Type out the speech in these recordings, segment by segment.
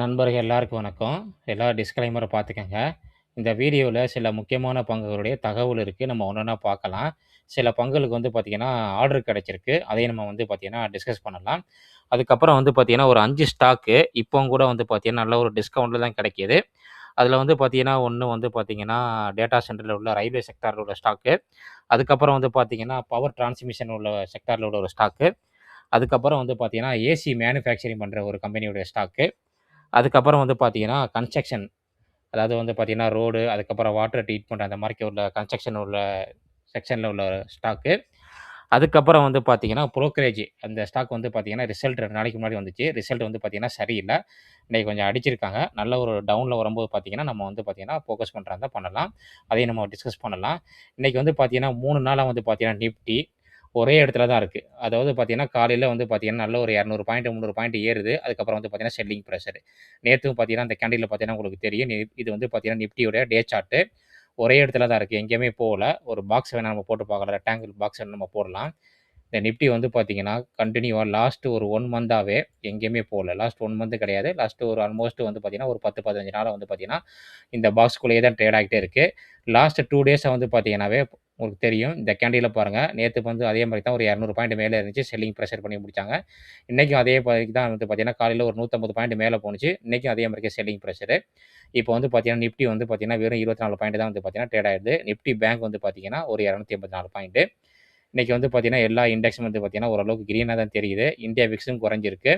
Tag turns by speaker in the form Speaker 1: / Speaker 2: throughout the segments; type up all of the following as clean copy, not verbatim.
Speaker 1: நண்பர்கள் எல்லாருக்கும் வணக்கம். எல்லா டிஸ்க்ளைமர பார்த்துக்கங்க. இந்த வீடியோல சில முக்கியமான பங்குகளுடைய தகவல் இருக்கு. நம்ம ஒன்னொன்னா பார்க்கலாம். சில பங்குகளுக்கு வந்து பார்த்தீங்கன்னா, ஆர்டர் கிடைச்சிருக்கு. அதையும் நம்ம வந்து பார்த்தீங்கன்னா, டிஸ்கஸ் பண்ணலாம். அதுக்கப்புறம் வந்து பார்த்தீங்கன்னா, ஒரு 5 ஸ்டாக்கு இப்பவும் கூட வந்து பார்த்தீங்கன்னா, நல்ல ஒரு டிஸ்கவுண்ட்ல தான் கிடைக்கிது. அதில வந்து பார்த்தீங்கன்னா, ஒண்ணு வந்து பார்த்தீங்கன்னா, டேட்டா சென்டர்ல உள்ள ரயில்வே செக்டார்ல உள்ள ஸ்டாக்கு. அதுக்கப்புறம் வந்து பார்த்தீங்கன்னா, பவர் டிரான்ஸ்மிஷன் உள்ள செக்டார்ல உள்ள ஒரு ஸ்டாக்கு. அதுக்கப்புறம் வந்து பார்த்தீங்கன்னா, ஏசி மேனுஃபேக்சரிங் பண்ற ஒரு கம்பெனியுடைய ஸ்டாக்கு. அதுக்கப்புறம் வந்து பார்த்தீங்கன்னா, கன்ஸ்ட்ரக்ஷன் அதாவது வந்து பார்த்தீங்கன்னா, ரோடு, அதுக்கப்புறம் வாட்டர் ட்ரீட்மெண்ட் அந்த மாரிக்கு உள்ள கன்ஸ்ட்ரக்ஷன் உள்ள செக்ஷன்ல உள்ள ஸ்டாக்கு. அதுக்கப்புறம் வந்து பார்த்தீங்கன்னா, புரோக்கரேஜ் அந்த ஸ்டாக் வந்து பார்த்தீங்கன்னா, ரிசல்ட் 2 நாளைக்கு முன்னாடி வந்துச்சு. ரிசல்ட் வந்து பார்த்தீங்கன்னா, சரியில்ல. இன்னைக்கு கொஞ்சம் அடிச்சிருக்காங்க. நல்ல ஒரு டவுன்ல வரும்போது பார்த்தீங்கன்னா, நம்ம வந்து பார்த்தீங்கன்னா, ஃபோக்கஸ் பண்றதா இருந்தா பண்ணலாம். அதையும் நம்ம டிஸ்கஸ் பண்ணலாம். இன்னைக்கு வந்து பார்த்தீங்கன்னா, 3 நாளா வந்து பார்த்தீங்கன்னா, நிஃப்டி ஒரே இடத்துல தான் இருக்கு. அதாவது பார்த்தீங்கன்னா, காலையில வந்து பார்த்தீங்கன்னா, நல்ல ஒரு 200 பாயிண்ட், 300 பாயிண்ட் ஏறுது. அதுக்கப்புறம் வந்து பார்த்தீங்கன்னா, செல்லிங் பிரஷர். நேத்தும் பார்த்தீங்கன்னா, அந்த கேண்டில்ல பார்த்தீங்கன்னா உங்களுக்கு தெரியும். இது வந்து பார்த்தீங்கன்னா, நிஃப்டியோட டே சார்ட். ஒரே இடத்துல தான் இருக்கு. எங்கேயுமே போகல. ஒரு பாக்ஸ் வேணா நம்ம போட்டு பார்க்கலாம். ரெக்டாங்கிள் பாக்ஸ் வேணா நம்ம போடலாம். இந்த நிஃப்டி வந்து பார்த்தீங்கன்னா, கன்டினியூவா லாஸ்ட் ஒரு 1 மந்தாவே எங்கேயுமே போகல. லாஸ்ட் 1 மந்த் கிடையாது. லாஸ்ட் ஒரு ஆல்மோஸ்ட் வந்து பார்த்தீங்கன்னா, ஒரு 10, 15 நாளா வந்து பார்த்தீங்கன்னா, இந்த பாக்ஸ்க்குள்ளேயே தான் ட்ரேட் ஆகிட்டே இருக்கு. லாஸ்ட் 2 டேஸா வந்து பார்த்தீங்கன்னாவே உங்களுக்கு தெரியும். இந்த கேண்டில்ல பாருங்க. நேத்து வந்து அதே மாரி தான் ஒரு 200 பாயிண்ட் மேல இருந்துச்சு. செல்லிங் பிரஷர் பண்ணி முடிச்சாங்க. இன்னைக்கும் அதே மாரிக்கு தான் வந்து பார்த்தீங்கன்னா, காலையில ஒரு 150 பாயிண்ட் மேல போணுச்சு. இன்னைக்கும் அதே மாரிக்கே செல்லிங் பிரஷரு. இப்போ வந்து பார்த்தீங்கன்னா, நிஃப்டி வந்து பார்த்தீங்கன்னா, வெறும் 24 பாயிண்ட் தான் வந்து பார்த்தீங்கன்னா, ட்ரேட் ஆயிடுது. நிஃப்டி பேங்க் வந்து பார்த்தீங்கன்னா, ஒரு 284 பாயிண்ட். இன்னைக்கு வந்து பார்த்தீங்கன்னா, எல்லா இண்டெக்ஸும் வந்து பார்த்தீங்கன்னா, ஓரளவுக்கு கிரீனா தான் தெரியுது. இந்தியா விக்ஸும் குறைஞ்சிருக்கு.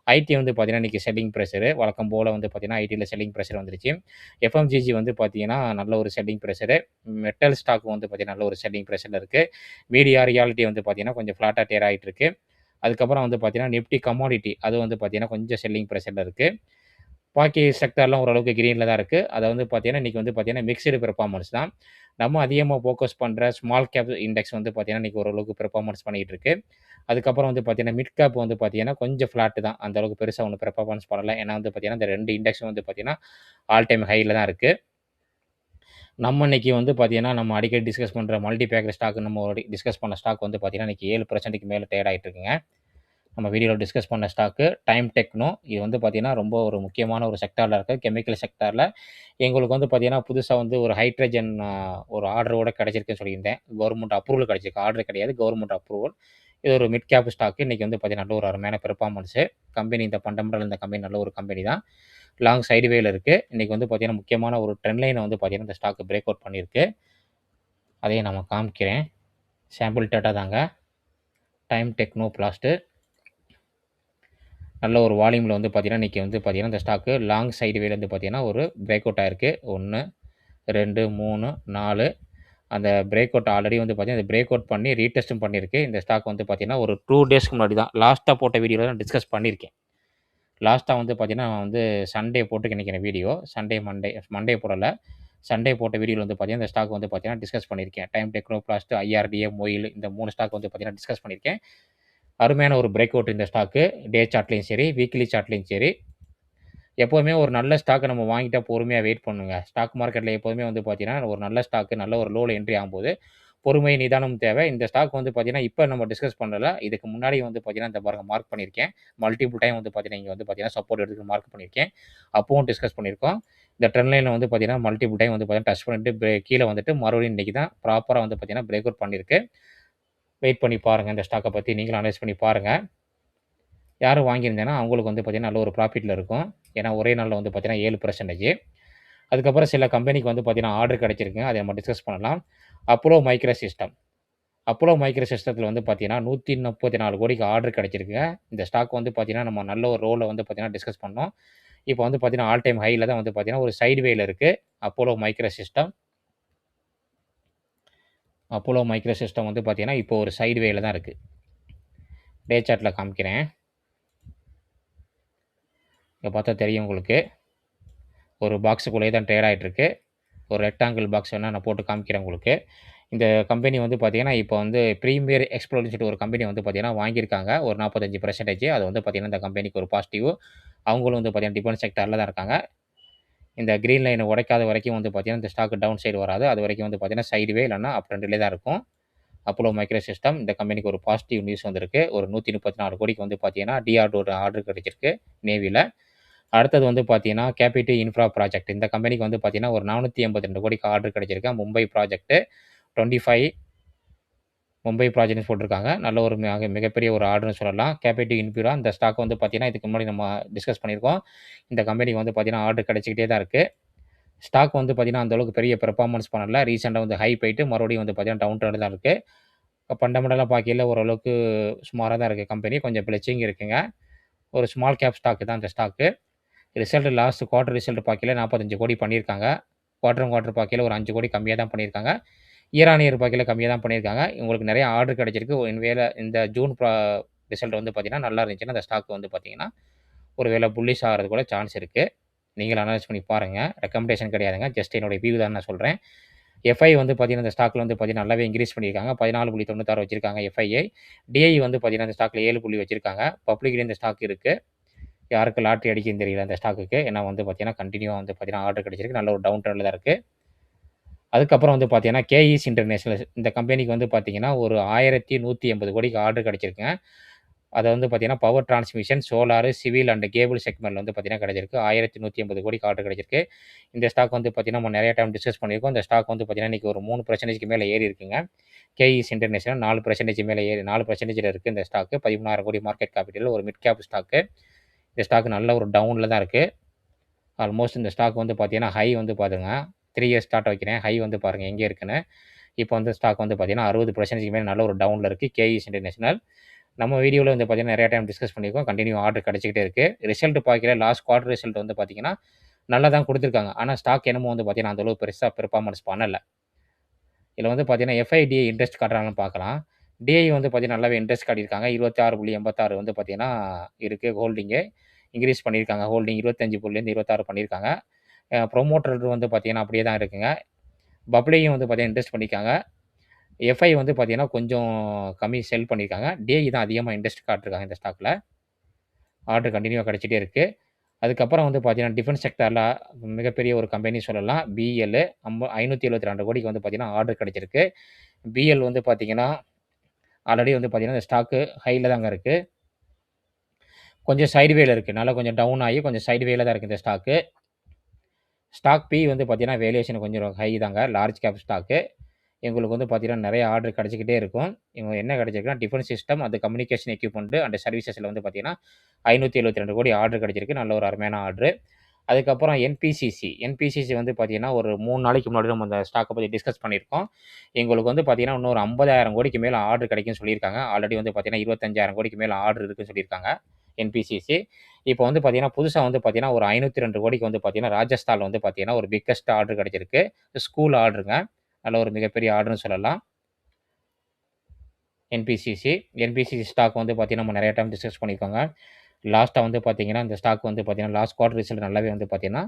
Speaker 1: ஐடி வந்து பார்த்தீங்கன்னா, இன்னைக்கு செல்லிங் பிரஷரு. வழக்கம் போல வந்து பார்த்தீங்கன்னா, ஐடில செல்லிங் பிரஷர் வந்துருச்சு. எஃப்எம்சிஜி வந்து பார்த்தீங்கன்னா, நல்ல ஒரு செல்லிங் பிரஷரு. மெட்டல் ஸ்டாக் வந்து பார்த்தீங்கன்னா, நல்ல ஒரு செல்லிங் பிரஷர்ல இருக்கு. மீடியா, ரியாலிட்டி வந்து பார்த்தீங்கன்னா, கொஞ்சம் ஃப்ளாட்டா டேர் ஆயிட்டு இருக்கு. அதுக்கப்புறம் வந்து பார்த்தீங்கன்னா, நிஃப்டி கமாடிட்டி அது வந்து பார்த்தீங்கன்னா, கொஞ்சம் செல்லிங் பிரஷர்ல இருக்கு. பாக்கி செக்டார்லாம் ஓரளவுக்கு கிரீன்ல தான் இருக்கு. அத வந்து பார்த்தீங்கன்னா, இன்னைக்கு வந்து பார்த்தீங்கன்னா, மிக்ஸ்டு பெர்ஃபார்மன்ஸ் தான். நம்ம அதிகமா ஃபோக்கஸ் பண்ற ஸ்மால் கேப் இண்டெக்ஸ் வந்து பார்த்தீங்கன்னா, இன்னைக்கு ஓரளவுக்கு பெர்ஃபார்மன்ஸ் பண்ணிட்டு இருக்கு. அதுக்கப்புறம் வந்து பார்த்தீங்கன்னா, மிட் கேப் வந்து பார்த்தீங்கன்னா, கொஞ்சம் ஃப்ளாட் தான். அந்த அளவுக்கு பெருசா ஒண்ணும் பெர்ஃபார்மன்ஸ் பண்ணல. ஏன்னா வந்து பார்த்தீங்கன்னா, இந்த 2 இண்டெக்ஸும் வந்து பார்த்தீங்கன்னா, ஆல் டைம் ஹைல தான் இருக்கு. நம்ம இன்னைக்கு வந்து பார்த்தீங்கன்னா, நம்ம அடிக்கடி டிஸ்கஸ் பண்ற மல்டி பேக்கர் ஸ்டாக் நம்ம டிஸ்கஸ் பண்ண ஸ்டாக் வந்து பார்த்தீங்கன்னா, இன்னைக்கு 7%க்கு மேல ட்ரேட் ஆயிட்டு இருக்குங்க. நம்ம வீடியோல டிஸ்கஸ் பண்ண ஸ்டாக்கு டைம் டெக்னோ. இது வந்து பார்த்தீங்கன்னா, ரொம்ப ஒரு முக்கியமான ஒரு செக்டார்ல இருக்கு. கெமிக்கல் செக்டார்ல. எங்களுக்கு வந்து பார்த்தீங்கன்னா, புதுசா வந்து ஒரு ஹைட்ரஜன் ஒரு ஆர்டரோட கிடைச்சிருக்குன்னு சொல்லியிருந்தேன். கவர்மெண்ட் அப்ரூவல் கிடைச்சிருக்கு. ஆர்டர் கிடையாது. Government approval. இது ஒரு மிட் கேப் ஸ்டாக். இன்னைக்கு வந்து பார்த்தீங்கன்னா, நல்ல ஒரு அருமையான பெர்ஃபார்மன்ஸு. கம்பெனி இந்த ஃபண்டமெண்டல் இந்த கம்பெனி நல்ல ஒரு கம்பெனி தான். லாங் சைட்வேல இருக்கு. இன்னைக்கு வந்து பார்த்தீங்கன்னா, முக்கியமான ஒரு ட்ரெண்ட் லைன வந்து பார்த்தீங்கன்னா, இந்த ஸ்டாக் பிரேக் அவுட் பண்ணியிருக்கு. அதையும் நான் காமிக்கிறேன். சாம்பிள் டேட்டா தாங்க. டைம் டெக்னோ பிளாஸ்ட். நல்ல ஒரு வால்யூமில் வந்து பார்த்தீங்கன்னா, இன்றைக்கி வந்து பார்த்தீங்கன்னா, இந்த ஸ்டாக்கு லாங் சைடுவேல வந்து பார்த்தீங்கன்னா, ஒரு பிரேக் அவுட் ஆயிருக்கு. 1, 2, 3, 4 அந்த பிரேக் அவுட் ஆல்ரெடி வந்து பார்த்தீங்கன்னா, பிரேக் அவுட் பண்ணி ரீடெஸ்ட்டும் பண்ணியிருக்கு. இந்த ஸ்டாக் வந்து பார்த்தீங்கன்னா, ஒரு 2 டேஸ்க்கு முன்னாடி தான் லாஸ்ட்டா போட்ட வீடியோல நான் டிஸ்கஸ் பண்ணியிருக்கேன். லாஸ்ட்டா வந்து பார்த்தீங்கன்னா, நான் வந்து சண்டே போட்டு நினைக்கிறேன் வீடியோ. மண்டே போடல. சண்டே போட்ட வீடியோல வந்து பார்த்தீங்கன்னா, இந்த ஸ்டாக் வந்து பார்த்தீங்கன்னா, டிஸ்கஸ் பண்ணியிருக்கேன். Time Technoplast, IRDA, MOIL இந்த 3 ஸ்டாக் வந்து பார்த்தீங்கன்னா, டிஸ்கஸ் பண்ணியிருக்கேன். அருமையான ஒரு பிரேக் அவுட் இந்த ஸ்டாக்கு. டே சார்ட்லயும் சரி, வீக்லி சார்ட்லயும் சரி. எப்போதுமே ஒரு நல்ல ஸ்டாக்க நம்ம வாங்கிட்டா பொறுமையா வெயிட் பண்ணுங்க. ஸ்டாக் மார்க்கெட்ல எப்போதுமே வந்து பார்த்தீங்கன்னா, ஒரு நல்ல ஸ்டாக்கு நல்ல ஒரு லோல என்ட்ரி ஆகும்போது, பொறுமை, நிதானம் தேவை. இந்த ஸ்டாக் வந்து பார்த்தீங்கன்னா, இப்ப நம்ம டிஸ்கஸ் பண்ணல. இதுக்கு முன்னாடி வந்து பார்த்தீங்கன்னா, இந்த பாருங்க மார்க் பண்ணியிருக்கேன். மல்டிபிள் டைம் வந்து பார்த்தீங்கன்னா, இங்க வந்து பார்த்தீங்கன்னா, சப்போர்ட் எடுத்து மார்க் பண்ணியிருக்கேன். அப்பவும் டிஸ்கஸ் பண்ணியிருக்கோம். இந்த ட்ரெண்ட் லைன்ல வந்து பார்த்தீங்கன்னா, மல்டிபிள் டைம் வந்து பார்த்தீங்கன்னா, டச் பண்ணிட்டு கீழ வந்துட்டு மறுபடியும் இன்னைக்கு தான் ப்ராப்பரா வந்து பார்த்தீங்கன்னா, பிரேக் அவுட் பண்ணியிருக்கு. வெயிட் பண்ணி பாருங்க. இந்த ஸ்டாக்க பத்தி நீங்களும் அனலைஸ் பண்ணி பாருங்க. யாரும் வாங்கியிருந்தேன்னா, அவங்களுக்கு வந்து பார்த்தீங்கன்னா, நல்ல ஒரு ப்ராஃபிட்ல இருக்கும். ஏன்னா, ஒரே நாள்ல வந்து பார்த்தீங்கன்னா 7%. அதுக்கப்புறம் சில கம்பெனிக்கு வந்து பார்த்தீங்கன்னா, ஆர்டர் கிடைச்சிருக்குங்க. அத நம்ம டிஸ்கஸ் பண்ணலாம். Apollo micro system. Apollo micro சிஸ்டத்தில வந்து பார்த்தீங்கன்னா, 134 கோடிக்கு ஆர்டர் கிடைச்சிருக்குங்க. இந்த ஸ்டாக் வந்து பார்த்தீங்கன்னா, நம்ம நல்ல ஒரு ரோல வந்து பார்த்தீங்கன்னா, டிஸ்கஸ் பண்ணோம். இப்போ வந்து பார்த்தீங்கன்னா, ஆல் டைம் ஹைல தான் வந்து பார்த்தீங்கன்னா, ஒரு சைட்வேல இருக்கு. Apollo micro system. Apollo micro system வந்து பார்த்தீங்கன்னா, இப்போ ஒரு சைட்வேல தான் இருக்கு. டே சார்ட்ல காமிக்கிறேன். இங்க பார்த்தா தெரியும் உங்களுக்கு. ஒரு பாக்ஸுக்குள்ளேயே தான் ட்ரேட் ஆயிட்டு இருக்கு. ஒரு ரெக்டாங்கிள் பாக்ஸ் வேணா நான் போட்டு காமிக்கிறேன் உங்களுக்கு. இந்த கம்பெனி வந்து பார்த்தீங்கன்னா, இப்போ வந்து பிரீமியர் எக்ஸ்ப்ளோர்ன்னு சொல்லிட்டு ஒரு கம்பெனி வந்து பார்த்தீங்கன்னா வாங்கியிருக்காங்க. ஒரு 45% அது வந்து பார்த்தீங்கன்னா, இந்த கம்பெனிக்கு ஒரு பாசிட்டிவ். அவங்களும் வந்து பார்த்தீங்கன்னா, டிஃபென்ஸ் செக்டார்ல தான் இருக்காங்க. இந்த கிரீன் லைன உடைக்காத வரைக்கும் வந்து பார்த்தீங்கன்னா, இந்த ஸ்டாக் டவுன் சைடு வராது. அதுவரைக்கும் வந்து பார்த்தீங்கன்னா, சைடுவே இல்லன்னா அப் ட்ரெண்ட்லயே தான் இருக்கும். அப்போலோ மைக்ரோ சிஸ்டம் இந்த கம்பெனிக்கு ஒரு பாசிட்டிவ் நியூஸ் வந்திருக்கு. ஒரு 134 கோடிக்கு வந்து பார்த்தீங்கன்னா, டிஆர்டோட ஆர்டர் கிடைச்சிருக்கு நேவில. அடுத்தது வந்து பார்த்தீங்கன்னா, கேபிடி இன்ஃப்ரா ப்ராஜெக்ட். இந்த கம்பெனிக்கு வந்து பார்த்தீங்கன்னா, ஒரு 482 கோடிக்கு ஆர்டர் கிடைச்சிருக்கு. மும்பை ப்ராஜெக்ட் 25 மும்பை ப்ராஜெக்ட்ன்னு போட்டிருக்காங்க. நல்ல ஒரு மிகப்பெரிய ஒரு ஆர்டர்ன்னு சொல்லலாம். கேபிடி இன்ஃப்ரா இந்த ஸ்டாக் வந்து பார்த்தீங்கன்னா, இதுக்கு முன்னாடி நம்ம டிஸ்கஸ் பண்ணியிருக்கோம். இந்த கம்பெனிக்கு வந்து பார்த்தீங்கன்னா, ஆர்டர் கிடைச்சுக்கிட்டே தான் இருக்கு. ஸ்டாக் வந்து பார்த்தீங்கன்னா, அந்த அளவுக்கு பெரிய பெர்ஃபார்மன்ஸ் பண்ணல. ரீசென்ட்டா வந்து ஹை போயிட்டு மறுபடியும் வந்து பார்த்தீங்கன்னா, டவுன் ட்ரெண்ட்ல தான் இருக்கு. ஃபண்டமெண்டலா பார்க்கையில ஓரளவுக்கு சுமாரா தான் இருக்கு கம்பெனி. கொஞ்சம் பிளச்சிங் இருக்குங்க. ஒரு ஸ்மால் கேப் ஸ்டாக் தான் இந்த stock. Result last quarter result பார்க்கையில 45 கோடி பண்ணியிருக்காங்க. குவார்டர் ஆன் குவார்ட்டர் பார்க்கையில ஒரு 5 கோடி கம்மியா தான் பண்ணியிருக்காங்க. இயர் ஆன் இயர் பார்க்கையில கம்மியா தான் பண்ணியிருக்காங்க. உங்களுக்கு நெறைய ஆர்டர் கிடைச்சிருக்கு. ஒருவேள இந்த ஜூன் ரிசல்ட் வந்து பார்த்தீங்கன்னா, நல்லா இருந்துச்சுன்னா, அந்த ஸ்டாக் வந்து பார்த்தீங்கன்னா, ஒரு வேள புல்லிஷ் ஆகுறதுக்கு கூட சான்ஸ் இருக்கு. நீங்களும் அனலைஸ் பண்ணி பாருங்க. ரெக்கமெண்டேஷன் கிடையாதுங்க. ஜஸ்ட் என்னுடைய வியூ தான் நான் சொல்றேன். எஃப்ஐ வந்து பார்த்தீங்கன்னா, இந்த ஸ்டாக்ல வந்து பார்த்தீங்கன்னா, நல்லாவே இன்கிரீஸ் பண்ணியிருக்காங்க. 14.96 வச்சிருக்காங்க எஃப்ஐஐ. டிஐ வந்து பார்த்தீங்கன்னா, இந்த ஸ்டாக்ல 7 புள்ளி வச்சிருக்காங்க. பப்ளிக்லயும் இந்த ஸ்டாக் இருக்கு. யாருக்கு லாட்டரி அடிக்குதுன்னு தெரியல இந்த ஸ்டாக்குக்கு. ஏன்னா வந்து பார்த்தீங்கன்னா, கன்டினியூவா வந்து பார்த்தீங்கன்னா, ஆர்டர் கிடைச்சிருக்கு. நல்ல ஒரு டவுன் ட்ரெண்ட்ல தான் இருக்கு. அதுக்கப்புறம் வந்து பார்த்தீங்கன்னா, கேஇஸ் இன்டர்நேஷனல் இந்த கம்பெனிக்கு வந்து பார்த்தீங்கன்னா, ஒரு 1180 கோடிக்கு ஆர்டர் கிடைச்சிருக்குங்க. அது வந்து பார்த்தீங்கன்னா, power transmission, solar, civil and cable செக்மெண்ட்ல வந்து பார்த்தீங்கன்னா கிடைச்சிருக்கு. 1180 கோடிக்கு ஆர்டர் கிடைச்சிருக்கு. இந்த ஸ்டாக் வந்து பார்த்தீங்கன்னா, நம்ம நெறைய டைம் டிஸ்கஸ் பண்ணியிருக்கோம். இந்த ஸ்டாக் வந்து பார்த்தீங்கன்னா, இன்னைக்கு ஒரு 3% மேல ஏறி இருக்குங்க. கேஇஸ் இன்டர்நேஷனல் 4% மேல ஏறி 4%ல இருக்கு இந்த ஸ்டாக்கு. 13,000 கோடி மார்க்கெட் கேபிட்டல் ஒரு மிட் கேப் ஸ்டாக்கு. இந்த ஸ்டாக் நல்ல ஒரு டவுன்ல தான் இருக்கு. ஆல்மோஸ்ட் இந்த ஸ்டாக் வந்து பார்த்தீங்கன்னா, ஹை வந்து பாருங்க. 3 இயர்ஸ் சார்ட் வைக்கிறேன். ஹை வந்து பாருங்க எங்கே இருக்குன்னு. இப்போ வந்து ஸ்டாக் வந்து பார்த்தீங்கன்னா, 60% மேல நல்ல ஒரு டவுன்ல இருக்கு. K is international. நம்ம வீடியோல வந்து பார்த்தீங்கன்னா, நெறைய டைம் டிஸ்கஸ் பண்ணியிருக்கோம். கன்டின்யூ ஆர்டர் கிடைச்சுக்கிட்டே இருக்கு. ரிசல்ட் பார்க்கையில லாஸ்ட் குவார்ட்டர் ரிசல்ட் வந்து பார்த்தீங்கன்னா, நல்லா தான் குடுத்துருக்காங்க. ஆனா ஸ்டாக் என்னமோ வந்து பார்த்தீங்கன்னா, அந்த அளவுக்கு பெருசா பெர்ஃபார்மன்ஸ் பண்ணல. இதுல வந்து பார்த்தீங்கன்னா, எஃப்ஐடிஐ இன்ட்ரெஸ்ட் காட்டுறாங்களான்னு பார்க்கலாம். டிஐ வந்து பார்த்தீங்கன்னா, நல்லாவே இன்ட்ரெஸ்ட் காட்டியிருக்காங்க. 26.86 வந்து பார்த்தீங்கன்னா இருக்கு ஹோல்டிங்கு. இன்கிரீஸ் பண்ணியிருக்காங்க. ஹோல்டிங் 25 26 பண்ணியிருக்காங்க. ப்ரொமோட்டர் வந்து பார்த்தீங்கன்னா, அப்படியே தான் இருக்குங்க. பப்ளியும் வந்து பார்த்தீங்கன்னா, இன்வெஸ்ட் பண்ணியிருக்காங்க. எஃப்ஐ வந்து பார்த்தீங்கன்னா, கொஞ்சம் கம்மி செல் பண்ணியிருக்காங்க. டிஐ தான் அதிகமா இன்ட்ரெஸ்ட் காட்டியிருக்காங்க இந்த ஸ்டாக்ல. ஆர்டர் கன்டினியூவா கிடைச்சிட்டே இருக்கு. அதுக்கப்புறம் வந்து பார்த்தீங்கன்னா, டிஃபென்ஸ் செக்டார்ல மிகப்பெரிய ஒரு கம்பெனி சொல்லலாம். பிஎல் 572 கோடிக்கு வந்து பார்த்தீங்கன்னா, ஆர்டர் கிடைச்சிருக்கு. பிஎல் வந்து பார்த்தீங்கன்னா, ஆல்ரெடி வந்து பார்த்தீங்கன்னா, இந்த ஸ்டாக்கு ஹைல தாங்க இருக்கு. கொஞ்சம் சைட்வேல இருக்கு. நல்லா கொஞ்சம் டவுன் ஆகி கொஞ்சம் சைட்வேல தான் இருக்கு இந்த ஸ்டாக்கு. ஸ்டாக் பி வந்து பார்த்தீங்கன்னா, வேல்யூவேஷன் கொஞ்சம் ஹை தாங்க. Large cap stock. எங்களுக்கு வந்து பார்த்தீங்கன்னா, நெறைய ஆர்டர் கிடைச்சுக்கிட்டே இருக்கும். இவங்க என்ன கிடைச்சிருக்குன்னா, டிஃபென்ஸ் சிஸ்டம், அது கம்யூனிகேஷன் எக்யூப்மென்ட் அண்ட் சர்வீசஸ்ல வந்து பார்த்தீங்கன்னா, 572 கோடி ஆர்டர் கிடைச்சிருக்கு. நல்ல ஒரு அருமையான ஆர்டரு. அதுக்கப்புறம் என்பிசிசி. என்பிசிசி வந்து பார்த்தீங்கன்னா, ஒரு 3 நாளைக்கு முன்னாடி நம்ம இந்த ஸ்டாக்க பத்தி டிஸ்கஸ் பண்ணியிருக்கோம். எங்களுக்கு வந்து பார்த்தீங்கன்னா, இன்னொரு 50,000 கோடிக்கு மேல ஆர்டர் கிடைக்கும்னு சொல்லியிருக்காங்க. ஆல்ரெடி வந்து பார்த்தீங்கன்னா, 25,000 கோடிக்கு மேல ஆர்டர் இருக்குன்னு சொல்லியிருக்காங்க. என்பிசிசி. இப்போ வந்து பார்த்தீங்கன்னா, புதுசா வந்து பார்த்தீங்கன்னா, ஒரு 502 கோடிக்கு வந்து பார்த்தீங்கன்னா, ராஜஸ்தான்ல வந்து பார்த்தீங்கன்னா, ஒரு பிக்கஸ்ட் ஆர்டர் கிடைச்சிருக்கு. ஸ்கூல் ஆர்டருங்க. நல்ல ஒரு மிகப்பெரிய ஆர்டர்ன்னு சொல்லலாம். என்பிசிசி. என்பிசிசி ஸ்டாக் வந்து பார்த்தீங்கன்னா, நம்ம நெறைய டைம் டிஸ்கஸ் பண்ணியிருக்கோங்க. லாஸ்ட்டா வந்து பார்த்தீங்கன்னா, இந்த ஸ்டாக் வந்து பார்த்தீங்கன்னா, லாஸ்ட் குவார்ட்டர் ரிசல்ட் நல்லாவே வந்து பார்த்தீங்கன்னா,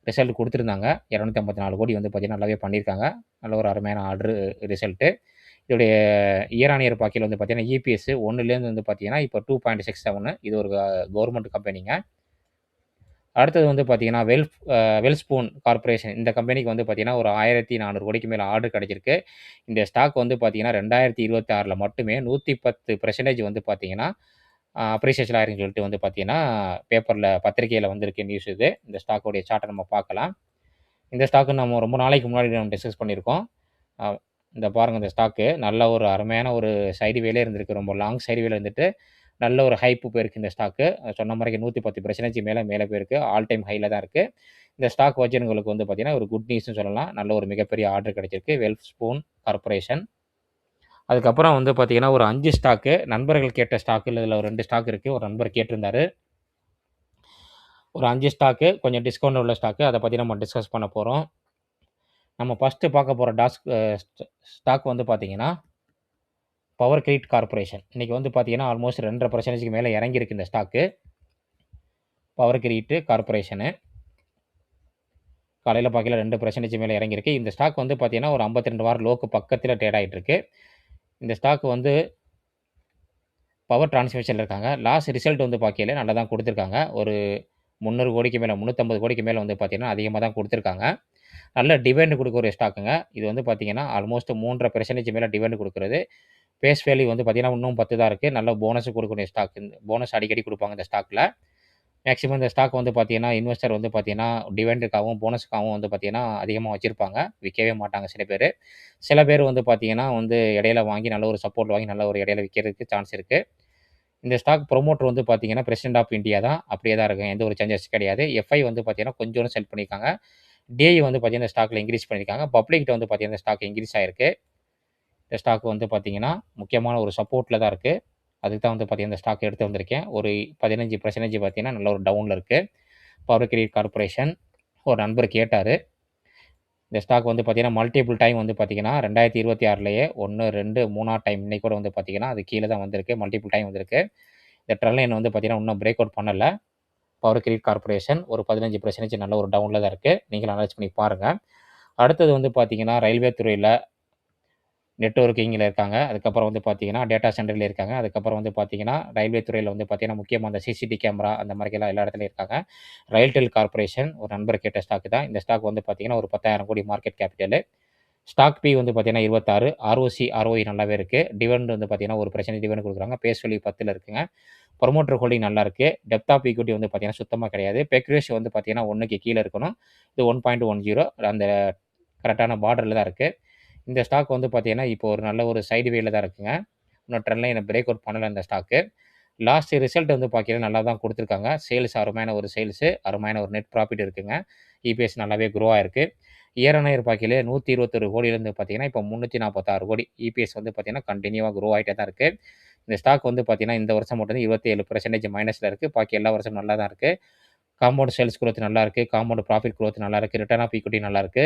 Speaker 1: ரிசல்ட் குடுத்துருந்தாங்க. 254 கோடி வந்து பார்த்தீங்கன்னா, நல்லாவே பண்ணியிருக்காங்க. நல்ல ஒரு அருமையான ஆர்டரு ரிசல்ட்டு. இதோடைய இயர் ஆன் இயர் பார்க்கையில வந்து பார்த்தீங்கன்னா, இபிஎஸ் 1லேருந்து வந்து பார்த்தீங்கன்னா, இப்போ 2.67 இது ஒரு கவர்மெண்ட் கம்பெனிங்க. அடுத்தது வந்து பார்த்தீங்கன்னா, வெல்ஸ்பூன் கார்ப்பரேஷன் இந்த கம்பெனிக்கு வந்து பார்த்தீங்கன்னா, ஒரு 1,400 கோடிக்கு மேல ஆர்டர் கிடைச்சிருக்கு. இந்த ஸ்டாக் வந்து பார்த்தீங்கன்னா, 2026ல மட்டுமே 110% வந்து பார்த்தீங்கன்னா, அப்ரிசியேஷன் ஆயிருக்குன்னு சொல்லிட்டு வந்து பார்த்தீங்கன்னா, பேப்பர்ல பத்திரிக்கையில வந்திருக்கு நியூஸ் இது. இந்த ஸ்டாக்கோடைய சார்ட்ட நம்ம பார்க்கலாம். இந்த ஸ்டாக்கு நம்ம ரொம்ப நாளைக்கு முன்னாடி நம்ம டிஸ்கஸ் பண்ணியிருக்கோம். அ இந்த பாருங்க இந்த ஸ்டாக்கு நல்ல ஒரு அருமையான ஒரு சைடு வேலே இருந்திருக்கு. ரொம்ப லாங் சைடு வேல இருந்துட்டு, நல்ல ஒரு ஹைப் போயிருக்கு இந்த ஸ்டாக்கு. சொன்ன மாரிக்கு 110% மேல போயிருக்கு. ஆல் டைம் ஹைல தான் இருக்கு. இந்த ஸ்டாக் வச்சிருக்கவங்களுக்கு வந்து பார்த்தீங்கன்னா, ஒரு குட் நியூஸ்ன்னு சொல்லலாம். நல்ல ஒரு மிகப்பெரிய ஆர்டர் கிடைச்சிருக்கு. வெல்ஸ்பூன் கார்ப்பரேஷன். அதுக்கப்புறம் வந்து பார்த்தீங்கன்னா, ஒரு 5 ஸ்டாக்கு நண்பர்கள் கேட்ட ஸ்டாக்குல இதுல ஒரு 2 ஸ்டாக் இருக்கு. ஒரு நண்பர் கேட்டிருந்தாரு. ஒரு 5 ஸ்டாக்கு கொஞ்சம் டிஸ்கவுண்ட் உள்ள ஸ்டாக்கு. அத பத்தி நம்ம டிஸ்கஸ் பண்ண போறோம். நம்ம ஃபர்ஸ்ட்டு பார்க்க போற ஸ்டாக் வந்து பார்த்தீங்கன்னா, பவர் கிரிட் கார்ப்பரேஷன். இன்னைக்கு வந்து பார்த்தீங்கன்னா, ஆல்மோஸ்ட் 2.5% மேல இறங்கியிருக்கு இந்த ஸ்டாக்கு. Power grid கார்ப்பரேஷனு. காலையில பார்க்கையில 2% மேல இறங்கியிருக்கு. இந்த ஸ்டாக் வந்து பார்த்தீங்கன்னா, ஒரு 52 வார லோக்கு பக்கத்தில ட்ரேட் ஆயிட்டு இருக்கு. இந்த ஸ்டாக் வந்து பவர் டிரான்ஸ்மிஷன்ல இருக்காங்க. லாஸ்ட் ரிசல்ட் வந்து பார்க்கையில நல்லா தான் குடுத்துருக்காங்க. ஒரு 300 கோடிக்கு மேல 350 கோடிக்கு மேல வந்து பார்த்தீங்கன்னா, அதிகமா தான் குடுத்துருக்காங்க. நல்ல டிவிடெண்ட் குடுக்கக்கூடிய ஸ்டாக்குங்க. இது வந்து பார்த்தீங்கன்னா, ஆல்மோஸ்ட் 3.5% மேல டிவிடெண்ட் குடுக்குறது. ஃபேஸ் வேல்யூ வந்து பார்த்தீங்கன்னா, இன்னும் 10 தான் இருக்கு. நல்ல போனஸ் குடுக்கக்கூடிய ஸ்டாக். போனஸ் அடிக்கடி குடுப்பாங்க இந்த ஸ்டாக்ல. மேக்ஸிமம் இந்த ஸ்டாக் வந்து பார்த்தீங்கன்னா, இன்வெஸ்டர் வந்து பார்த்தீங்கன்னா, டிவிடெண்டுக்காகவும், போனஸுக்காகவும் வந்து பார்த்தீங்கன்னா, அதிகமா வச்சிருப்பாங்க. விக்கவே மாட்டாங்க சில பேரு. சில பேர் வந்து பார்த்தீங்கன்னா, வந்து இடையில வாங்கி நல்ல ஒரு சப்போர்ட் வாங்கி நல்ல ஒரு இடையில விக்கிறதுக்கு சான்ஸ் இருக்கு. இந்த ஸ்டாக் புரமோட்டர் வந்து பார்த்தீங்கன்னா, பிரசிடென்ட் ஆஃப் இந்தியா தான். அப்படியே தான் இருக்கும். எந்த ஒரு சேஞ்சஸ் கிடையாது. எஃப்ஐ வந்து பார்த்தீங்கன்னா, கொஞ்சோண்டு செல் பண்ணியிருக்காங்க. டிஐ வந்து பார்த்தீங்கன்னா, இந்த ஸ்டாக்ல இன்கிரீஸ் பண்ணியிருக்காங்க. பப்ளிக்ட்ட வந்து பார்த்தீங்கன்னா, இந்த ஸ்டாக் இன்கிரீஸ் ஆயிருக்கு. இந்த ஸ்டாக் வந்து பார்த்தீங்கன்னா, முக்கியமான ஒரு சப்போர்ட்ல தான் இருக்கு. அதுக்கு தான் வந்து பார்த்தீங்கன்னா, இந்த ஸ்டாக் எடுத்து வந்திருக்கேன். ஒரு 15% பார்த்தீங்கன்னா, நல்ல ஒரு டவுன்ல இருக்கு. பவர் கிரிட் கார்ப்பரேஷன் ஒரு நண்பர் கேட்டாரு. இந்த ஸ்டாக் வந்து பார்த்தீங்கன்னா, மல்டிபிள் டைம் வந்து பார்த்தீங்கன்னா, 2026லயே 1, 2, 3ஆவது டைம் இன்னைக்கு கூட வந்து பார்த்தீங்கன்னா, அது கீழ தான் வந்திருக்கு. மல்டிபிள் டைம் வந்திருக்கு. இந்த ட்ரெண்ட் லைன் வந்து பார்த்தீங்கன்னா, இன்னும் பிரேக் அவுட் பண்ணல. பவர் கிரிட் கார்ப்பரேஷன் ஒரு 15% நல்ல ஒரு டவுன்ல தான் இருக்கு. நீங்களும் அனலைஸ் பண்ணி பாருங்க. அடுத்தது வந்து பார்த்தீங்கன்னா, ரயில்வே துறையில நெட்வொர்க்கிங்கில இருக்காங்க. அதுக்கப்புறம் வந்து பார்த்தீங்கன்னா, டேட்டா சென்டர்ல இருக்காங்க. அதுக்கப்புறம் வந்து பார்த்தீங்கன்னா, ரயில்வே துறையில வந்து பார்த்தீங்கன்னா, முக்கியமா அந்த சிசிடி கேமரா அந்த மாரிலாம் எல்லா இடத்துலயும் இருக்காங்க. ரயில்டெல் கார்ப்பரேஷன் ஒரு நண்பர் கேட்ட ஸ்டாக் தான். இந்த ஸ்டாக் வந்து பார்த்தீங்கன்னா, ஒரு 10,000 கோடி மார்க்கெட் கேபிட்டலு. ஸ்டாக் பி வந்து பார்த்தீங்கன்னா 26, ஆர்ஓசி, ஆர்ஓஇ நல்லாவே இருக்கு. டிவிடெண்ட் வந்து பார்த்தீங்கன்னா, 1% டிவிடெண்ட் குடுக்குறாங்க. பேஸ் வேல்யூ 10ல இருக்குங்க. புரமோட்டர் ஹோல்டிங் நல்லா இருக்கு. டெப்த் ஆஃப் ஈக்விட்டி வந்து பார்த்தீங்கன்னா, சுத்தமா கிடையாது. பெக் ரேஷியோ வந்து பார்த்தீங்கன்னா, 1க்கு கீழ இருக்கணும். இது 1.10 அந்த கரெக்ட்டான பார்டர்ல தான் இருக்கு. இந்த ஸ்டாக் வந்து பார்த்தீங்கன்னா, இப்போ ஒரு நல்ல ஒரு சைடு வேல தான் இருக்குங்க. இன்னும் ட்ரெண்ட் லைன பிரேக் அவுட் பண்ணல இந்த ஸ்டாக்கு. லாஸ்ட் ரிசல்ட் வந்து பார்த்தீங்கன்னா, நல்லா தான் குடுத்துருக்காங்க. சேல்ஸ் அருமையான ஒரு சேல்ஸு, அருமையான ஒரு நெட் ப்ராஃபிட் இருக்குங்க. இபிஎஸ் நல்லாவே குரோ ஆயிருக்கு. இயர் ஆன் இயர் பார்க்கையில 121 கோடியிலேருந்து பார்த்தீங்கன்னா, இப்போ 346 கோடி. இபிஎஸ் வந்து பார்த்தீங்கன்னா, கன்டினியூவா குரோ ஆயிட்டே தான் இருக்கு. இந்த ஸ்டாக் வந்து பார்த்தீங்கன்னா, இந்த வருஷம் மட்டும் தான் 27% மைனஸ்ல இருக்கு. பாக்கி எல்லா வருஷமும் நல்லா தான் இருக்கு. காம்பவுண்ட் சேல்ஸ் குரோத் நல்லா இருக்கு. காம்பவுண்ட் ப்ராஃபிட் குரோத் நல்லா இருக்கு. ரிட்டர்ன் ஆஃப் ஈக்விட்டி நல்லா இருக்கு.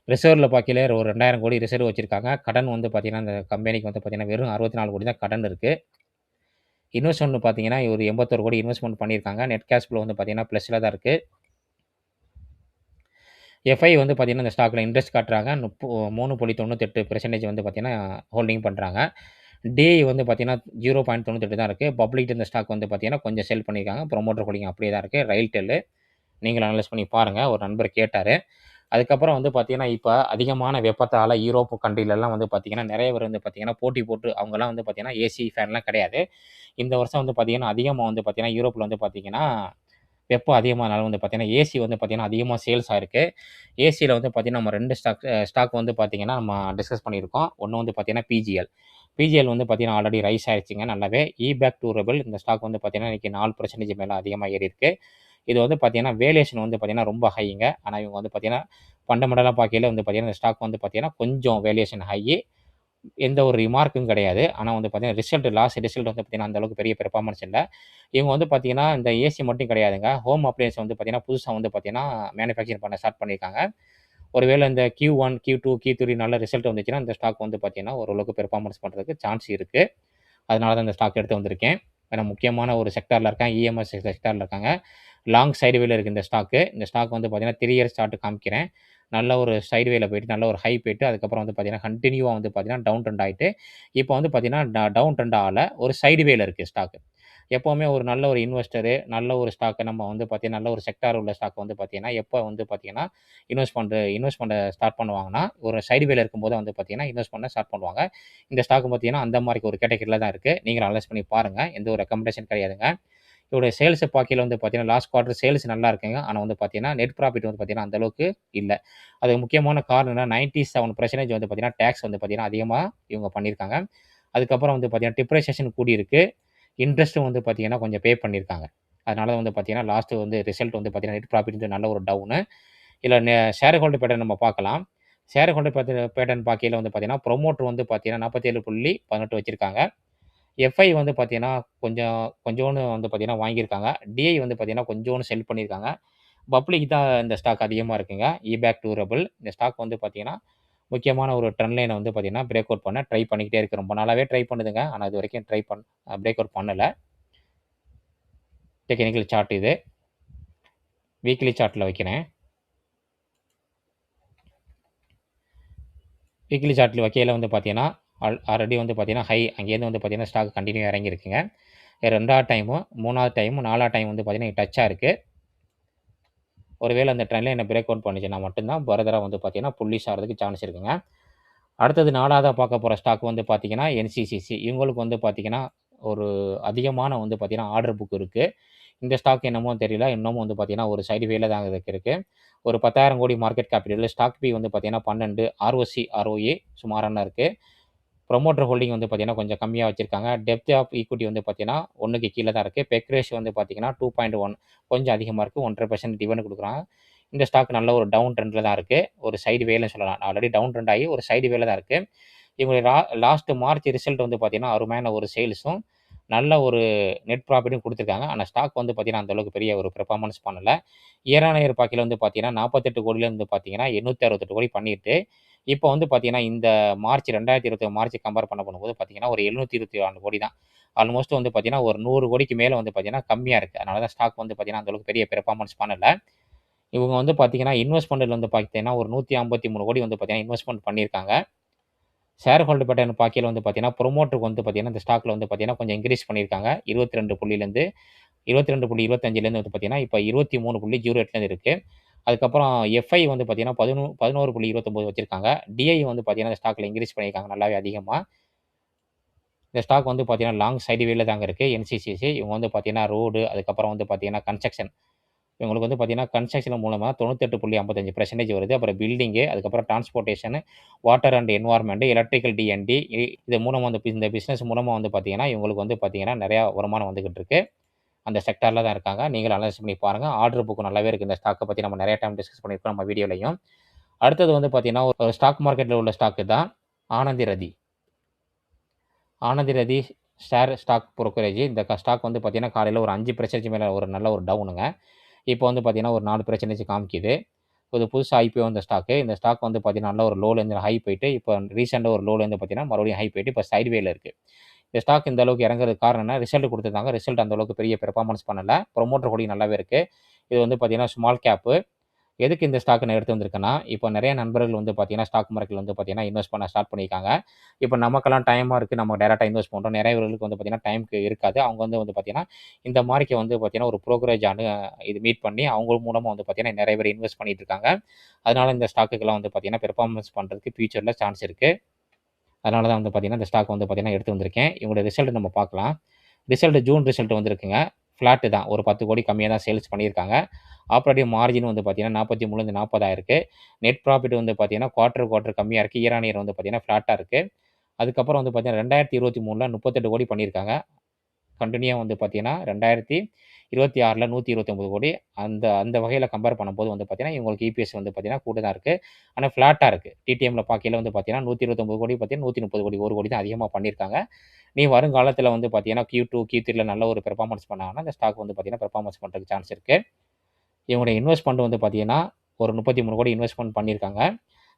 Speaker 1: ரிசர்வ்ல பார்க்கையில ஒரு 2000 கோடி ரிசர்வ் வச்சிருக்காங்க. கடன் வந்து பார்த்தீங்கன்னா, இந்த கம்பெனிக்கு வந்து பார்த்தீங்கன்னா, வெறும் 64 கோடி தான் கடன் இருக்கு. இன்வெஸ்ட்மென்ட் பார்த்தீங்கன்னா, ஒரு 81 கோடி இன்வெஸ்ட்மென்ட் பண்ணியிருக்காங்க. நெட் கேஷ் ஃப்ளோ வந்து பார்த்தீங்கன்னா, ப்ளஸ்ல தான் இருக்கு. எஃப்ஐ வந்து பார்த்தீங்கன்னா, இந்த ஸ்டாக்ல இன்ட்ரெஸ்ட் காட்டுறாங்க. 3.98% வந்து பார்த்தீங்கன்னா, ஹோல்டிங் பண்றாங்க. டிஐ வந்து பார்த்தீங்கன்னா, 0.98 தான் இருக்கு. பப்ளிக் இந்த ஸ்டாக் வந்து பார்த்தீங்கன்னா, கொஞ்சம் செல் பண்ணியிருக்காங்க. புரமோட்டர் ஹோல்டிங் அப்படியே தான் இருக்கு. ரயில்டெல் நீங்களும் அனலைஸ் பண்ணி பாருங்க. ஒரு நண்பர் கேட்டாரு. அதுக்கப்புறம் வந்து பார்த்தீங்கன்னா, இப்ப அதிகமான வெப்பத்தால யூரோப் கண்ட்ரிலலாம் வந்து பார்த்தீங்கன்னா, நெறைய பேர் வந்து பார்த்தீங்கன்னா, போட்டி போட்டு அவங்கலாம் வந்து பார்த்தீங்கன்னா, ஏசி, ஃபேன்லாம் கிடையாது. இந்த வருஷம் வந்து பார்த்தீங்கன்னா, அதிகமா வந்து பார்த்தீங்கன்னா, யூரோப்ல வந்து பார்த்தீங்கன்னா, வெப்பம் அதிகமானால வந்து பார்த்தீங்கன்னா, ஏசி வந்து பார்த்தீங்கன்னா, அதிகமா சேல்ஸ் ஆயிருக்கு. ஏசில வந்து பார்த்தீங்கன்னா, நம்ம 2 ஸ்டாக் வந்து பார்த்தீங்கன்னா, நம்ம டிஸ்கஸ் பண்ணியிருக்கோம். ஒண்ணு வந்து பார்த்தீங்கன்னா, பிஜிஎல். பிஜிஎல் வந்து பார்த்தீங்கன்னா, ஆல்ரெடி ரைஸ் ஆயிருச்சுங்க நல்லாவே. இபேக் டூரபிள் இந்த ஸ்டாக் வந்து பார்த்தீங்கன்னா, இன்னைக்கு 4% மேல அதிகமா ஏறியிருக்கு. இது வந்து பார்த்தீங்கன்னா, வேல்யூவேஷன் வந்து பார்த்தீங்கன்னா, ரொம்ப ஹைங்க. ஆனா இவங்க வந்து பார்த்தீங்கன்னா, ஃபண்டமெண்டலா பார்க்கையில வந்து பார்த்தீங்கன்னா, இந்த ஸ்டாக் வந்து பார்த்தீங்கன்னா, கொஞ்சம் வேல்யூவேஷன் ஹையி. எந்த ஒரு ரிமார்க்கும் கிடையாது. ஆனா வந்து பார்த்தீங்கன்னா, லாஸ்ட் ரிசல்ட் வந்து பார்த்தீங்கன்னா, அந்த அளவுக்கு பெரிய பெர்ஃபார்மன்ஸ் இல்ல. இவங்க வந்து பார்த்தீங்கன்னா, இந்த ஏசி மட்டும் கிடையாதுங்க. ஹோம் அப்ளையன்ஸ் வந்து பார்த்தீங்கன்னா, புதுசா வந்து பார்த்தீங்கன்னா, மேனுஃபேக்சர் பண்ண ஸ்டார்ட் பண்ணியிருக்காங்க. ஒருவேளை இந்த Q1, Q2, Q3 நல்ல ரிசல்ட் வந்துச்சுன்னா, இந்த ஸ்டாக் வந்து பார்த்தீங்கன்னா, ஓரளவுக்கு பெர்ஃபார்மன்ஸ் பண்றதுக்கு சான்ஸ் இருக்கு. அதனால தான் இந்த ஸ்டாக் எடுத்து வந்திருக்கேன். ஏன்னா முக்கியமான ஒரு செக்டார்ல இருக்காங்க. இஎம்எஸ் செக்டார்ல இருக்காங்க. லாங் சைட்வேல இருக்கு இந்த ஸ்டாக்கு. இந்த ஸ்டாக் வந்து பார்த்தீங்கன்னா, 3 இயர்ஸ் சார்ட் காமிக்கிறேன். நல்ல ஒரு சைட்வேல போயிட்டு, நல்ல ஒரு ஹை போயிட்டு, அதுக்கப்புறம் வந்து பார்த்தீங்கன்னா, கன்டினியூவா வந்து பார்த்தீங்கன்னா, டவுன் ட்ரெண்ட் ஆயிட்டு, இப்போ வந்து பார்த்தீங்கன்னா, டவுன் ட்ரெண்ட் ஆகல. ஒரு சைட்வேல இருக்கு ஸ்டாக்கு. எப்பவுமே ஒரு நல்ல ஒரு இன்வெஸ்டரு, நல்ல ஒரு ஸ்டாக்க நம்ம வந்து பார்த்தீங்கன்னா, நல்ல ஒரு செக்டார் உள்ள ஸ்டாக் வந்து பார்த்தீங்கன்னா, எப்ப வந்து பார்த்தீங்கன்னா, இன்வெஸ்ட் பண்ண ஸ்டார்ட் பண்ணுவாங்கன்னா, ஒரு சைட்வேல இருக்கும்போது வந்து பார்த்தீங்கன்னா, இன்வெஸ்ட் பண்ண ஸ்டார்ட் பண்ணுவாங்க. இந்த ஸ்டாக் பார்த்தீங்கன்னா, அந்த மாரி ஒரு கேட்டகரில தான் இருக்கு. நீங்களும் அனலைஸ் பண்ணி பாருங்க. எந்த ஒரு ரெக்கமெண்டேஷன் கிடையாதுங்க. இதோட சேல்ஸ பார்க்கையில வந்து பார்த்தீங்கன்னா, லாஸ்ட் குவார்ட்டர் சேல்ஸ் நல்லா இருக்குங்க. ஆனா வந்து பார்த்தீங்கன்னா, நெட் ப்ராஃபிட் வந்து பார்த்தீங்கன்னா, அந்த அளவுக்கு இல்ல. அதுக்கு முக்கியமான காரணம் என்னன்னா, 97% வந்து பார்த்தீங்கன்னா, டாக்ஸ் வந்து பார்த்தீங்கன்னா, அதிகமா இவங்க பண்ணியிருக்காங்க. அதுக்கப்புறம் வந்து பார்த்தீங்கன்னா, டிப்ரிசியேஷன் கூடியிருக்கு. இன்ட்ரெஸ்ட்டும் வந்து பார்த்தீங்கன்னா, கொஞ்சம் பே பண்ணியிருக்காங்க. அதனால வந்து பார்த்தீங்கன்னா, லாஸ்ட் வந்து ரிசல்ட் வந்து பார்த்தீங்கன்னா, நெட் ப்ராஃபிட் வந்து நல்ல ஒரு டவுனு. இதுல ஷேர் ஹோல்டர் பேட்டர்ன் நம்ம பார்க்கலாம். ஷேர் ஹோல்டர் பேட்டர்ன் பார்க்கையில வந்து பார்த்தீங்கன்னா, புரமோட்டர் வந்து பார்த்தீங்கன்னா 47.18 வச்சிருக்காங்க. எஃப்ஐ வந்து பார்த்தீங்கன்னா, கொஞ்சோண்டு வந்து பார்த்தீங்கன்னா வாங்கியிருக்காங்க. டிஐ வந்து பார்த்தீங்கன்னா, கொஞ்சோண்டு செல் பண்ணியிருக்காங்க. பப்ளிக் தான் இந்த ஸ்டாக் அதிகமா இருக்குங்க. இபேக் டூரபிள் இந்த ஸ்டாக் வந்து பார்த்தீங்கன்னா, முக்கியமான ஒரு ட்ரெண்ட் லைன வந்து பார்த்தீங்கன்னா, பிரேக் அவுட் பண்ண ட்ரை பண்ணிக்கிட்டே இருக்கு. ரொம்ப நாளாவே ட்ரை பண்ணுதுங்க. ஆனா இதுவரைக்கும் பிரேக் அவுட் பண்ணல. டெக்னிக்கல் சார்ட் இது. வீக்லி சார்ட்ல வைக்கிறேன். வீக்லி சார்ட்ல வைக்கையில வந்து பார்த்தீங்கன்னா, ஆல்ரெடி வந்து பார்த்தீங்கன்னா, அங்கேருந்து வந்து பார்த்தீங்கன்னா, ஸ்டாக் கன்டினியூ இறங்கியிருக்குங்க. 2வது டைமும், 3வது டைமும், 4வது டைம் வந்து பார்த்தீங்கன்னா, டச்சா இருக்கு. ஒருவேளை அந்த ட்ரெண்ட் லைன பிரேக் அவுட் பண்ணுச்சுன்னா மட்டும் தான் ஃபர்தரா வந்து பார்த்தீங்கன்னா, புல்லிஷ் ஆறதுக்கு சான்ஸ் இருக்குங்க. அடுத்தது 4வதா பார்க்க போற ஸ்டாக் வந்து பார்த்தீங்கன்னா, என்சிசிசி. இவங்களுக்கு வந்து பார்த்தீங்கன்னா, ஒரு அதிகமான வந்து பார்த்தீங்கன்னா, ஆர்டர் புக் இருக்கு. இந்த ஸ்டாக் என்னமோ தெரியல. இன்னமும் வந்து பார்த்தீங்கன்னா, ஒரு சைடு வேல தான் இருக்கு. ஒரு 10,000 கோடி மார்க்கெட் கேபிட்டல். ஸ்டாக் பி வந்து பார்த்தீங்கன்னா 12. ஆர்ஓசி, ஆர்ஓஏ சுமாரான இருக்கு. ப்ரமோட்டர் ஹோல்டிங் வந்து பார்த்தீங்கன்னா, கொஞ்சம் கம்மியா வச்சிருக்காங்க. டெப்த் ஆஃப் ஈக்விட்டி வந்து பார்த்தீங்கன்னா, 1க்கு கீழ தான் இருக்கு. பெக் ரேஷியோ வந்து பார்த்தீங்கன்னா 2.1 கொஞ்சம் அதிகமா இருக்கு. 1.5% டிவிடெண்ட் குடுக்குறாங்க. இந்த ஸ்டாக் நல்ல ஒரு டவுன் ட்ரெண்ட்ல தான் இருக்கு. ஒரு சைடு வேல்ன்னு சொல்லலாம். ஆல்ரெடி டவுன் ட்ரெண்ட் ஆகி ஒரு சைடு வேல தான் இருக்கு. இவங்க லாஸ்ட் மார்ச் ரிசல்ட் வந்து பார்த்தீங்கன்னா, அருமையான ஒரு சேல்ஸும், நல்ல ஒரு நெட் ப்ராஃபிட்டும் குடுத்துருக்காங்க. ஆனா ஸ்டாக் வந்து பார்த்தீங்கன்னா, அந்த அளவுக்கு பெரிய ஒரு பெர்ஃபார்மன்ஸ் பண்ணல. இயர் ஆன் இயர் பார்க்கையில வந்து பார்த்தீங்கன்னா, 48 கோடியிலேருந்து பார்த்தீங்கன்னா, 868 கோடி பண்ணிட்டு, இப்போ வந்து பார்த்தீங்கன்னா, இந்த மார்ச் 2020 மார்ச் கம்பேர் பண்ணும்போது பார்த்தீங்கன்னா, ஒரு 724 கோடி தான். ஆல்மோஸ்ட் வந்து பார்த்தீங்கன்னா, ஒரு 100 கோடிக்கு மேல வந்து பார்த்தீங்கன்னா, கம்மியா இருக்கு. அதனால தான் ஸ்டாக் வந்து பார்த்தீங்கன்னா, அந்த அளவுக்கு பெரிய பெர்ஃபார்மன்ஸ் பண்ணல. இவங்க வந்து பார்த்தீங்கன்னா, இன்வெஸ்ட்மென்ட்ல வந்து பார்த்தீங்கன்னா, ஒரு 153 கோடி வந்து பார்த்தீங்கன்னா, இன்வெஸ்ட்மென்ட் பண்ணியிருக்காங்க. ஷேர் ஹோல்டர் பேட்டர்ன் பார்க்கையில வந்து பார்த்தீங்கன்னா, புரமோட்டருக்கு வந்து பார்த்தீங்கன்னா, இந்த ஸ்டாக்ல வந்து பார்த்தீங்கன்னா, கொஞ்சம் இன்கிரீஸ் பண்ணியிருக்காங்க. 22 புள்ளியிலேருந்து 22.25லேருந்து வந்து பார்த்தீங்கன்னா, இப்ப 23.08லேருந்து இருக்கு. அதுக்கப்புறம் எஃப்ஐ வந்து பார்த்தீங்கன்னா, 11.29 வச்சிருக்காங்க. டிஐ வந்து பார்த்தீங்கன்னா, இந்த ஸ்டாக்ல இன்கிரீஸ் பண்ணியிருக்காங்க நல்லாவே அதிகமா. இந்த ஸ்டாக் வந்து பார்த்தீங்கன்னா, லாங் சைடு வேல தாங்க இருக்கு. என்சிசிசி இவங்க வந்து பார்த்தீங்கன்னா, ரோடு அதுக்கப்புறம் வந்து பார்த்தீங்கன்னா, கன்ஸ்ட்ரக்ஷன் இவங்களுக்கு வந்து பார்த்தீங்கன்னா, கன்ஸ்ட்ரக்ஷன் மூலமா 98.55% வருது. அப்புறம் பில்டிங்கு, அதுக்கப்புறம் டிரான்ஸ்போர்ட்டேஷன், வாட்டர் அண்ட் என்வாயர்ன்மென்ட், எலக்ட்ரிக்கல் டி&டி இது மூலமா வந்து இந்த பிசினஸ் மூலமா வந்து பார்த்தீங்கன்னா, இவங்களுக்கு வந்து பார்த்தீங்கன்னா, நெறையா வருமானம் வந்துகிட்டு இருக்கு. அந்த செக்டார்ல தான் இருக்காங்க. நீங்களும் அனலைஸ் பண்ணி பாருங்க. ஆர்டர் புக் நல்லாவே இருக்கு. இந்த ஸ்டாக்க பத்தி நம்ம நெறைய டைம் டிஸ்கஸ் பண்ணியிருக்கோம் நம்ம வீடியோலயும். அடுத்தது வந்து பார்த்தீங்கன்னா, ஒரு ஸ்டாக் மார்க்கெட்ல உள்ள ஸ்டாக்கு தான் ஆனந்தி ரதி. ஆனந்தி ரதி ஸ்டாக் புரோக்கரேஜ். இந்த ஸ்டாக் வந்து பார்த்தீங்கன்னா, காலையில ஒரு 5% மேல ஒரு நல்ல ஒரு டவுனுங்க. இப்போ வந்து பார்த்தீங்கன்னா, ஒரு 4% காமிக்குது. இது புதுசா ஐபிஓ வந்த ஸ்டாக்கு. இந்த ஸ்டாக் வந்து பார்த்தீங்கன்னா, நல்ல ஒரு லோலேருந்து ஹை போயிட்டு, இப்போ ரீசென்ட்டா ஒரு லோலேருந்து பார்த்தீங்கன்னா, மறுபடியும் ஹை போயிட்டு, இப்போ சைட்வேல இருக்கு. இந்த ஸ்டாக் இந்த அளவுக்கு இறங்குறதுக்கு காரணம் என்ன? ரிசல்ட் குடுத்துருந்தாங்க. ரிசல்ட் அந்த அளவுக்கு பெரிய பெர்ஃபார்மன்ஸ் பண்ணல. ப்ரமோட்டர் ஹோல்டிங் நல்லாவே இருக்கு. இது வந்து பார்த்தீங்கன்னா, ஸ்மால் கேப்பு. எதுக்கு இந்த ஸ்டாக்க நான் எடுத்து வந்திருக்கேன்னா, இப்போ நெறைய நண்பர்கள் வந்து பார்த்தீங்கன்னா, ஸ்டாக் மார்க்கெட்ல வந்து பார்த்தீங்கன்னா, இன்வெஸ்ட் பண்ண ஸ்டார்ட் பண்ணியிருக்காங்க. இப்போ நமக்கெல்லாம் டைமா இருக்கு. நம்ம டைரக்ட்டா இன்வெஸ்ட் பண்றோம். நெறைய பேர்களுக்கு வந்து பார்த்தீங்கன்னா, டைம்க்கு இருக்காது. அவங்க வந்து பார்த்தீங்கன்னா, இந்த மாரிக்கு வந்து பார்த்தீங்கன்னா, ஒரு புரோக்கரேஜ் இது மீட் பண்ணி, அவங்க மூலமா வந்து பார்த்தீங்கன்னா, நெறைய பேர் இன்வெஸ்ட் பண்ணிட்டு இருக்காங்க. அதனால இந்த ஸ்டாக்குக்கெல்லாம் வந்து பார்த்தீங்கன்னா, பெர்ஃபார்மன்ஸ் பண்றதுக்கு ஃபியூச்சர்ல சான்ஸ் இருக்கு. அதனால தான் வந்து பார்த்தீங்கன்னா, இந்த ஸ்டாக் வந்து பார்த்தீங்கன்னா, எடுத்து வந்திருக்கேன். இவங்களோட ரிசல்ட் நம்ம பார்க்கலாம். ஜூன் ரிசல்ட் வந்திருக்குங்க. ஃப்ளாட் தான். ஒரு 10 கோடி கம்மியா தான் சேல்ஸ் பண்ணியிருக்காங்க. ஆப்பரேட்டிவ் மார்ஜின் வந்து பார்த்தீங்கன்னா, 43லேருந்து 40 ஆயிருக்கு. நெட் ப்ராஃபிட் வந்து பார்த்தீங்கன்னா, குவார்ட்டர் கம்மியா இருக்கு. இயர் ஆன் இயர் வந்து பார்த்தீங்கன்னா, ஃப்ளாட்டா இருக்கு. அதுக்கப்புறம் வந்து பார்த்தீங்கன்னா, 2023ல 38 கோடி பண்ணியிருக்காங்க. கன்டினியூவா வந்து பார்த்தீங்கன்னா, 2026ல 129 கோடி. அந்த அந்த வகையில கம்பேர் பண்ணும்போது வந்து பார்த்தீங்கன்னா, இவங்களுக்கு இபிஎஸ் வந்து பார்த்தீங்கன்னா, கூட தான் இருக்கு. ஆனா ஃப்ளாட்டா இருக்கு. டிடிஎம்ல பார்க்கையில வந்து பார்த்தீங்கன்னா, 129 கோடி பார்த்தீங்கன்னா, 130 கோடி, 1 கோடி தான் அதிகமா பண்ணியிருக்காங்க. வருங்காலத்தில வந்து பார்த்தீங்கன்னா, Q2, Q3ல நல்ல ஒரு பெர்ஃபார்மன்ஸ் பண்ணாங்கன்னா, இந்த ஸ்டாக் வந்து பார்த்தீங்கன்னா, பெர்ஃபார்மன்ஸ் பண்றதுக்கு சான்ஸ் இருக்கு. இவங்களுடைய இன்வெஸ்ட்மென்ட் வந்து பார்த்தீங்கன்னா, ஒரு 33 கோடி இன்வெஸ்ட்மென்ட் பண்ணியிருக்காங்க.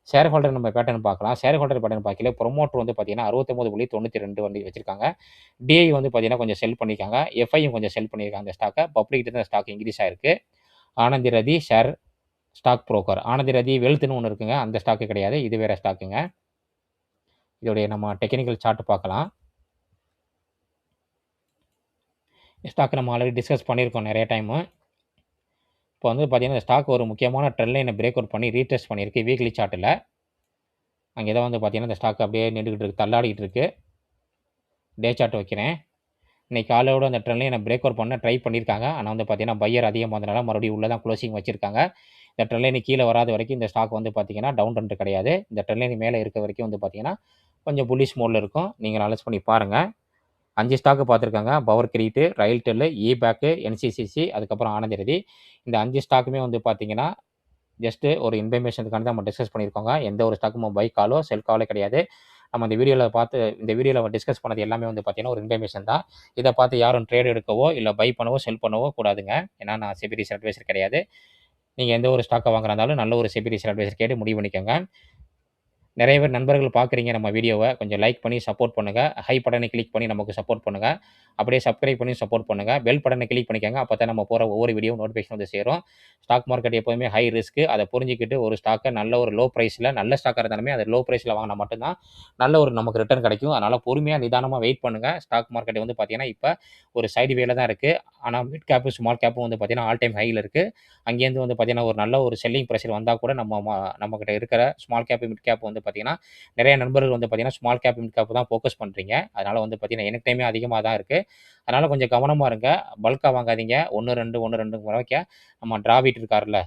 Speaker 1: ஷேர் ஹோல்டர் நம்ம பேட்டர்ன் பார்க்கலாம். ஷேர் ஹோல்டர் பேட்டர்ன் பார்க்கையில புரமோட்டர் வந்து பார்த்தீங்கன்னா, 69.92 வந்து வச்சிருக்காங்க. டிஐ வந்து பார்த்தீங்கன்னா, கொஞ்சம் செல் பண்ணியிருக்காங்க. எஃப்ஐயும் கொஞ்சம் செல் பண்ணியிருக்காங்க இந்த ஸ்டாக்க. பப்ளிக் கிட்ட இந்த ஸ்டாக் இன்கிரீஸ் ஆயிருக்கு. ஆனந்தி ரதி ஸ்டாக் புரோக்கர். ஆனந்தி ரதி வெல்த்ன்னு ஒண்ணு இருக்குங்க. அந்த ஸ்டாக் கிடையாது. இது வேற ஸ்டாக்குங்க. இதோடைய நம்ம டெக்னிக்கல் சார்ட் பார்க்கலாம். ஸ்டாக் நம்ம ஆல்ரெடி டிஸ்கஸ் பண்ணியிருக்கோம் நெறைய டைமு. இப்போ வந்து பார்த்தீங்கன்னா, இந்த ஸ்டாக் ஒரு முக்கியமான ட்ரெண்ட் லைன பிரேக் அவுட் பண்ணி ரீடெஸ்ட் பண்ணியிருக்கு வீக்லி சார்ட்ல. அங்கே தான் வந்து பார்த்தீங்கன்னா, இந்த ஸ்டாக் அப்படியே நின்னுகிட்டு இருக்கு. தள்ளாடிட்டு இருக்கு. டே சார்ட் வைக்கிறேன். இன்னைக்கு காலையோட அந்த ட்ரெண்ட் லைன பிரேக் அவுட் பண்ண ட்ரை பண்ணியிருக்காங்க. ஆனா வந்து பார்த்தீங்கன்னா, பையர் அதிகமா வந்தனால மறுபடியும் உள்ள தான் குளோசிங் வச்சிருக்காங்க. இந்த ட்ரெண்ட் லைன் கீழ வராத வரைக்கும் இந்த ஸ்டாக் வந்து பார்த்தீங்கன்னா, டவுன் ட்ரெண்ட் கிடையாது. இந்த ட்ரெண்ட் லைன் மேல இருக்க வரைக்கும் வந்து பார்த்தீங்கன்னா, கொஞ்சம் புல்லிஷ் மோட்ல இருக்கும். நீங்க அனலைஸ் பண்ணி பாருங்க. 5 ஸ்டாக் பார்த்துருக்காங்க. பவர் கிரெடிட், ரயில்டெல், இபேக், என்சிசிசி அதுக்கப்புறம் ஆனந்த் ரதி. இந்த 5 ஸ்டாக்குமே வந்து பார்த்தீங்கன்னா, ஜஸ்ட் ஒரு இன்ஃபர்மேஷனுக்காண்டி தான் நம்ம டிஸ்கஸ் பண்ணியிருக்கோங்க. எந்த ஒரு ஸ்டாக்கும் பை காலோ, செல் காலோ கிடையாது. நம்ம இந்த வீடியோல டிஸ்கஸ் பண்ணது எல்லாமே வந்து பார்த்தீங்கன்னா, ஒரு இன்ஃபர்மேஷன் தான். இத பார்த்து யாரும் ட்ரேட் எடுக்கவோ, இல்ல பை பண்ணவோ, செல் பண்ணவோ கூடாதுங்க. ஏன்னா நான் செபி ரிசர்ச் அட்வைசர் கிடையாது. நீங்க எந்த ஒரு ஸ்டாக்க வாங்குறதா இருந்தாலும் நல்ல ஒரு செபி ரிசர்ச் அட்வைசர் கேட்டு முடிவு பண்ணிக்கோங்க. நெறைய பேர் நண்பர்கள் பார்க்குறீங்க நம்ம வீடியோவ. கொஞ்சம் லைக் பண்ணி சப்போர்ட் பண்ணுங்க. ஹை பட்டனை கிளிக் பண்ணி நமக்கு சப்போர்ட் பண்ணுங்க. அப்படியே சப்ஸ்கிரைப் பண்ணி சப்போர்ட் பண்ணுங்க. பெல் பட்டனை கிளிக் பண்ணிக்கோங்க. அப்பதான் நம்ம போற ஒவ்வொரு வீடியோ நோட்டிஃபிகேஷன் வந்து சேரும். ஸ்டாக் மார்க்கெட் எப்போதுமே ஹை ரிஸ்க். அத புரிஞ்சுக்கிட்டு ஒரு ஸ்டாக்க நல்ல ஒரு லோ பிரைஸ்ல நல்ல ஸ்டாக்கா இருந்தாலுமே அத லோ பிரைஸ்ல வாங்குனா மட்டும் தான் நல்ல ஒரு நமக்கு ரிட்டர்ன் கிடைக்கும். அதனால பொறுமையா, நிதானமா வெயிட் பண்ணுங்க. ஸ்டாக் மார்க்கெட் வந்து பார்த்தீங்கன்னா, இப்ப ஒரு சைடு வேல தான் இருக்கு. ஆனா மிட் கேப், ஸ்மால் கேப்பும் வந்து பார்த்தீங்கன்னா, ஆல் டைம் ஹைல இருக்கு. அங்கேருந்து வந்து பார்த்தீங்கன்னா, ஒரு நல்ல ஒரு செல்லிங் பிரஷர் வந்தா கூட நம்மகிட்ட இருக்கிற ஸ்மால் கேப், மிட் கேப் வந்து பார்த்தீங்கன்னா, நிறைய நண்பர்கள் வந்து பார்த்தீங்கன்னா, ஸ்மால் கேப், மிட் கேப் தான் ஃபோக்கஸ் பண்றீங்க. அதனால வந்து பார்த்தீங்கன்னா, என்கிட்டயுமே அதிகமா தான் இருக்கு. அதனால கொஞ்சம் கவனமா இருங்க. பல்க்கா வாங்காதீங்க. 1, 2, 1, 2 முறைக்க நம்ம டிராவிட் இருக்கார்ல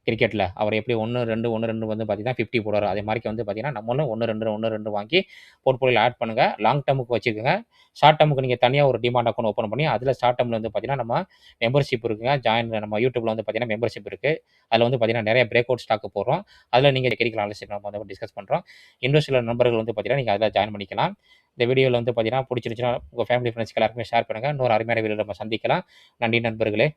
Speaker 1: கிரிக்கெட்ல. அவர் எப்படி 1, 2, 1, 2 வந்து பார்த்தீங்கன்னா 50 போடுவாரு. அதே மாரிக்கு வந்து பார்த்தீங்கன்னா, நம்மளும் 1, 2, 1, 2 வாங்கி போர்ட்ஃபோலியோல ஆட் பண்ணுங்க. லாங் டெர்முக்கு வச்சுக்கங்க. ஷார்ட் டெர்முக்கு நீங்க தனியா ஒரு டிமாட் அக்கவுண்ட் ஓப்பன் பண்ணி, அதில ஷார்ட் டெர்ம்ல வந்து பார்த்தீங்கன்னா, நம்ம மெம்பர்ஷிப் இருக்குங்க. நம்ம YouTubeல வந்து பார்த்தீங்கன்னா, மெம்பர்ஷிப் இருக்கு. அதில வந்து பார்த்தீங்கன்னா, நெறைய பிரேக் அவுட் ஸ்டாக் போடுறோம். அதில நீங்க டெக்னிக்கல் அனாலிசிஸ் நம்ம வந்து டிஸ்கஸ் பண்றோம். இன்னும் சில நண்பர்கள் வந்து பார்த்தீங்கன்னா, நீங்க அதில ஜாயின் பண்ணிக்கலாம். இந்த வீடியோல வந்து பார்த்தீங்கன்னா, புடிச்சிருந்துச்சுன்னா உங்க ஃபேமிலி, ஃபிரெண்ட்ஸ்க்கு எல்லாருக்குமே ஷேர் பண்ணுங்க. இன்னொரு அருமையான வீடியோல நம்ம சந்திக்கலாம். நன்றி நண்பர்களே.